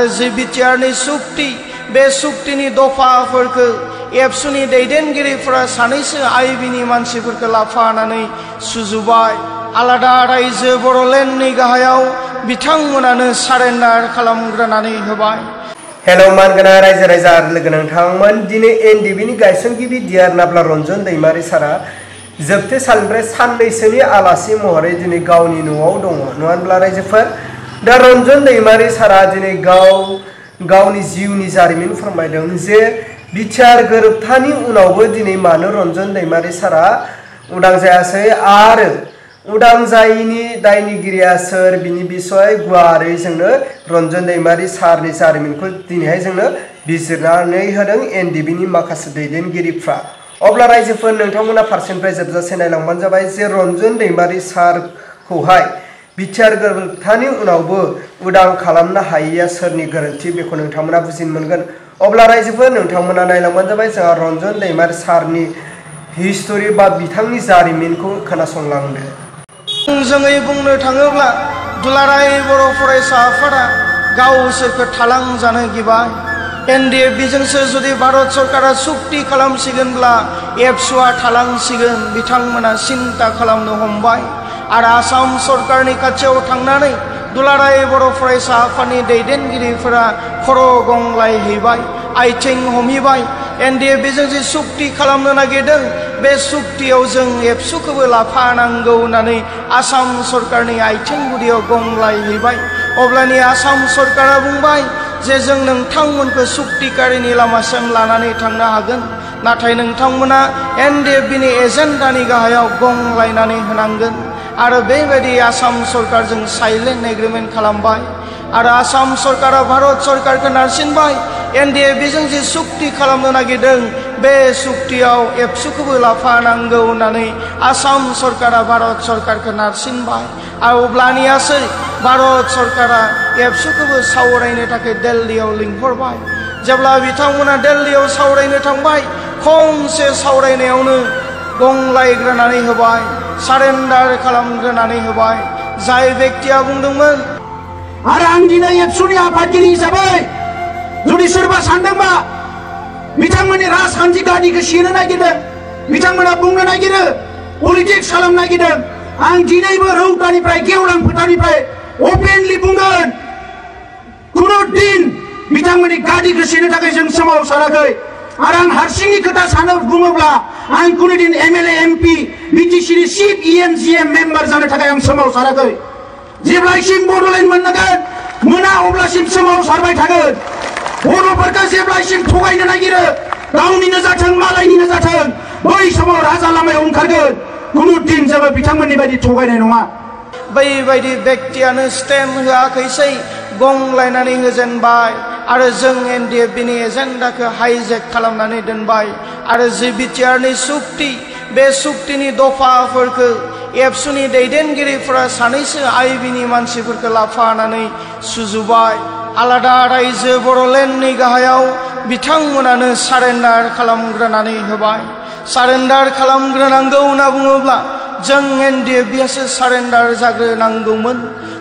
आरो जि बिटिआरनि सुक्ति बे सुक्तिनि दफाफोरखौ एबसुनि दैदेनगिरिफोरा सानैसो आइबिनि मानसिफोरखौ लाफानानै सुजुबाय। आलादा रायजो बर'लेण्डनि गाहायाव बिथांमोनानो सारेन्डार खालामग्रोनानै होबाय। हेलो मानगोनां रायजो राजा आरो लोगो नोंथांमोन, दिनै एनडिबिनि गायसनगिरि डिआर नाब्ला रन्जन दैमारि सारा जोबथे साननिफ्राय साननैसोनि आलासि महरै दिनै गावनि न'आव दङ, नङा होनब्ला रायजोफोर? दा रन्जन दैमारि सारा दिनै गावनि जिउनि जारिमिन फोरमायदों जे बिटिआर गोरोबथानि उनावबो दिनै मानो रन्जन दैमारि सारा उदां जायासै आरो उदां जायैनि दायनिगिरिया सोर बिनि बिसय गुवारै जोंनो रन्जन दैमारि सारनि जारिमिनखौ दिनैहाय जोंनो बिजिरनानै होदों एनडिबिनि माखासे दैदेनगिरिफ्रा। अब्ला रायजोफोर नोंथांमोना फारसेनिफ्राय जोबजासे नायलांबानो जाबाय जे रन्जन दैमारि सारखौहाय बिटिआर गोरोबथानि उनावबो उदां खालामनो हायैया सोरनि गोरोन्थि बेखौ नोंथांमोना बुजिनो मोनगोन। अब्ला रायजोफोर नोंथांमोना नायलांबानो जाबाय जोंहा रन्जन दैमारि सारनि हिस्टरि बा बिथांनि जारिमिनखौ खोनासंलांदो। जोङै बुंनो थाङोब्ला दुलाराय बर' फरायसा आफादा गावसोरखौ थालांजानो गिबाय। एनडिएफबिजोंसो जुदि भारत सरकारा सुक्ति खालामसिगोनब्ला एबसुआ थालांसिगोन बिथांमोना सिन्ता खालामनो हमबाय आरो आसाम सरकारनि खाथियाव थांनानै दुलाराय बर' फरायसा आफादनि दैदेनगिरिफोरा खर' गंग्लायहैबाय, आथिं हमहैबाय। एनडिएफबिजों जे सुक्ति खालामनो नागिरदों बे सुक्तियाव जों एबसुखौबो लाफानांगौ होननानै आसाम सरकारनि आथिं गुदियाव गंग्लायहैबाय। अब्लानि आसाम सरकारा बुंबाय जे जों नोंथांमोनखौ सुक्तिकारिनि लामासिम लानानै थांनो हागोन, नाथाय नोंथांमोना एनडिएफबिनि एजेन्डानि गाहायाव गंग्लायनानै होनांगोन। आरो बेबायदि आसाम सरकारजों साइलेन्ट एग्रिमेन्ट खालामबाय आरो आसाम सरकारा भारत सरकारखौ नारसिनबाय। एनडिएफबिजों जे सुक्ति खालामनो नागिरदों बे सुक्तियाव एबसुखौबो लाफानांगौ होननानै आसाम सरकारा भारत सरकारखौ नारसिनबाय आरो अब्लानियासो भारत सरकारा एबसुखौबो सावरायनो थाखाय दिल्लीयाव लिंहरबाय। जेब्ला बिथांमोना दिल्लीयाव सावरायनो थांबाय खनसे सावरायनायावनो गंग्लायग्रोनानै होबाय, सारेन्डार खालामग्रोनानै होबाय। जाय बेक्तिया बुंदोंमोन आरो आं दिनै एबसुनि आफादगिरि हिसाबै जुदि सोरबा सानदोंबा बिथांमोननि राजखान्थि गादिखौ सेनो नागिरदों, बिथांमोना बुंनो नागिरो, पलिटिक्स खालामनो नागिरदों, आं दिनैबो रौतानिफ्राय गेवलां फोथारनिफ्राय अपेनलि बुंगोन कुनु दिन बिथांमोननि गादिखौ सेनो थाखाय जों सोमावसाराखै। आरो आं हारसिंनि खोथा सानो बुङोब्ला आं कुनु दिन एमएलए एमपि बिटिसिनि चिफ इएमजिएम मेम्बार जानो थाखाय आं सोमावसाराखै। जेब्लासिम बड'लेण्ड मोना अब्लासिम सोमावसारबाय थागोन। बर'फोरखौ जेब्लासिम थगायनो नागिरो गावनिनो जाथों मालायनिनो जाथों बै समाव राजा लामायाव ओंखारगोन। कुनु दिन जेबो बिथांमोननि बायदि थगायनाय नङा। बैबायदि बेक्तियानो स्टेन्ड होआखैसै, गंग्लायनानै होजेनबाय आरो जों एनडिएफबिनि एजेन्डाखौ हाइजेक खालामनानै दोनबाय आरो जि बिटिआरनि सुक्ति बे सुक्तिनि दफाफोरखौ एबसुनि दैदेनगिरिफोरा सानैसो आइबिनि मानसिफोरखौ लाफानानै सुजुबाय। आलादा रायजो बर'लेण्डनि गाहायाव बिथांमोनानो सारेन्डार खालामग्रोनानै होबाय। सारेन्डार खालामग्रोनांगौ होनना बुङोब्ला जों एनडिएफबिआसो सारेन्डार जाग्रोनांगौमोन।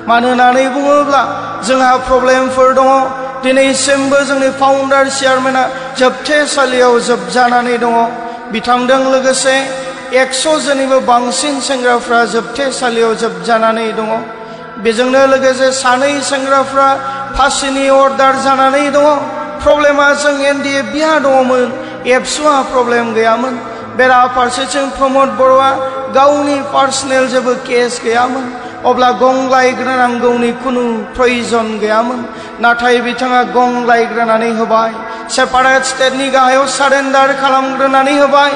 मानो होननानै बुङोब्ला जोंहा प्रब्लेमफोर दङ। दिनैसिमबो जोंनि फाउन्डार चेयारमेना जोबथेसालियाव जोबजानानै दङ। बिथांजों लोगोसे 100 जननिबो बांसिन सेंग्राफ्रा जोबथेसालियाव जोबजानानै दङ। बेजोंनो लोगोसे सानै सेंग्राफ्रा फासिनि अर्डार जानानै दङ। प्रब्लेमा जों एनडिएफबिआ दङमोन, एबसुआ प्रब्लेम गैयामोन। बेराफारसेथिं प्रमद बर'आ गावनि पार्सनेल जेबो केस गैयामोन, अब्ला गंग्लायग्रोनांगौनि खुनु प्रयोजन गैयामोन। नाथाय बिथाङा गंग्लायग्रोनानै होबाय, सेपारेट स्टेटनि गाहायाव सारेन्डार खालामग्रोनानै होबाय।